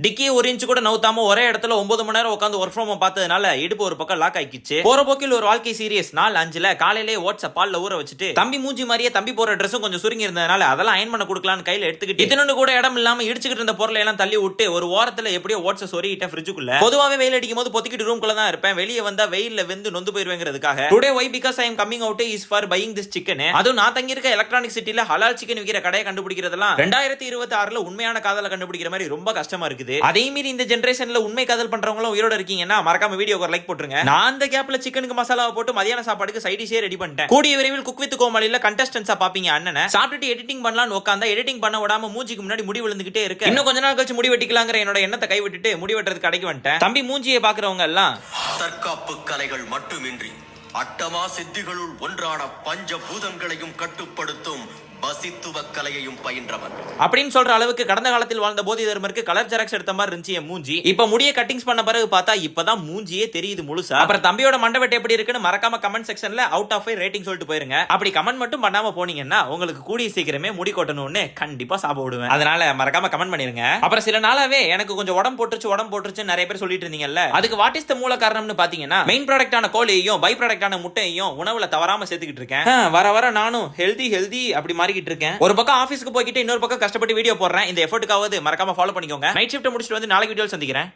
டிக்கி ஒரு இன்ச் கூட நவுத்தாம ஒரே இடத்துல 9 மணி நேரம் உட்காந்து ஒர்க் ஃப்ரம் பார்த்ததுனால இடுப்பு ஒரு பக்கம் லாக் ஆயிடுச்சு. போற போக்கில் ஒரு வாழ்க்கை சீரியஸ் 4:05 காலையிலே வாட்ஸ்அப் பால்ல ஊற வச்சுட்டு தம்பி மூஞ்சி மாதிரியே தம்பி போற ட்ரெஸ்ஸும் கொஞ்சம் சுருங்கி இருந்ததுனால அதெல்லாம் அயன் பண்ண கொடுக்கலான்னு கையில எடுத்துக்கிட்டு இதனொன்னு கூட இடம் இல்லாம இடிச்சுக்கிட்டு இருந்த பொருளை எல்லாம் தள்ளி விட்டு ஒரு ஓரத்துல எப்படியோ வாட்ஸ்அப் சொருகிட்டேன் ஃப்ரிட்ஜுக்குள்ள. பொதுவாவே வெயில் அடிக்கும் போது பொத்திக்கிட்டு ரூம்குள்ள தான் இருப்பேன். வெளியே வந்தா வெயில்ல வெந்து நொந்து போயிருவேங்கிறதுக்காக today why because I am coming out is for buying this chicken. அதுவும் நான் தங்கி இருக்க எலக்ட்ரானிக் சிட்டில ஹலால் சிக்கன் விக்கிற கடையை கண்டுபிடிக்கிறதெல்லாம் 2026ல உண்மையான காதலை கண்டுபிடிக்கிற மாதிரி ரொம்ப கஷ்டமா இருக்குது. அதே மீறி இந்த ஜெனரேஷன்ல உண்மை காதல் பண்றவங்களும் உயிரோட இருக்கீங்கன்னா மறக்காம வீடியோக்கு ஒரு லைக் போட்டுருங்க. நான் அந்த கேப்ல சிக்கனுக்கு மசாலாவை போட்டு மதியான சாப்பாடுக்கு சைட் டிஷ்ஷே ரெடி பண்ணிட்டேன். கூடிய விரைவில் குக் வித் கோமாளில கண்டஸ்டன்ஸா பாப்பீங்க அண்ணனை. சாப்பிட்டுட்டு எடிட்டிங் பண்ணலாம்னு உட்கார்ந்தா எடிட்டிங் பண்ண விடாம மூஞ்சிக்கு முன்னாடி முடி விழுந்துகிட்டே இருக்கு. இன்னும் கொஞ்ச நாள் கழிச்சு முடி வெட்டிக்கலாங்கிற என்னோட எண்ணத்தை கை விட்டுட்டு முடி வெட்டுறதுக்கு கடைக்கு வந்துட்டேன். தம்பி மூஞ்சியை பாக்குறவங்க எல்லாம் தற்காப்பு கலைகள் மட்டுமின்றி அட்டமா சித்திகளுள் ஒன்றான பஞ்சபூதங்களையும் கட்டுப்படுத்தும் பசித்துவ கலையையும் பயின்றவன் அப்படின்னு சொல்ற அளவுக்கு கடந்த காலத்தில் வாழ்ந்த போதி தர்மருக்கு கலர் ஜெராக்ஸ் எடுத்த மாதிரி இருந்துச்சு என் மூஞ்சி. இப்ப முடிய கட்டிங்ஸ் பண்ண பிறகு பார்த்தா இப்பதான் மூஞ்சியே தெரியுது முழுசா. அப்புறம் தம்பியோட மண்டவெட்டு எப்படி இருக்குன்னு மறக்காம கமெண்ட் செக்ஷன்ல அவுட் ஆஃப் 5 ரேட்டிங் சொல்லிட்டு போயிருங்க. அப்படி கமெண்ட் மட்டும் பண்ணாம போனீங்கன்னா உங்களுக்கு கூடிய சீக்கிரமே முடி கொட்டணும்னு கண்டிப்பா சாப்பிட விடுவேன். அதனால மறக்காம கமெண்ட் பண்ணிருங்க. அப்புறம் சில நாளாவே எனக்கு கொஞ்சம் உடம்பு போட்டுருச்சு நிறைய பேர் சொல்லிட்டு இருந்தீங்கல்ல, அதுக்கு வாட் இஸ் த மூல காரணம்னு பாத்தீங்கன்னா மெயின் ப்ராடக்டான கோழியையும் பை ப்ராடக்டான முட்டையையும் உணவுல தவறாம சேர்த்துக்கிட்டு இருக்கேன். வர நானும் ஹெல்தி அப்படி மாறிக்கிட்டு இருக்கேன். ஒரு பக்கம் ஆபீஸ்க்கு போய்கிட்டு இன்னொரு பக்கம் கஷ்டப்பட்டு வீடியோ போடுறேன். இந்த எஃபர்ட்டுக்காவது மறக்காம ஃபாலோ பண்ணிக்கோங்க. நைட் ஷிஃப்ட் முடிச்சுட்டு வந்து நாளைக்கு வீடியோல சந்திக்கிறேன்.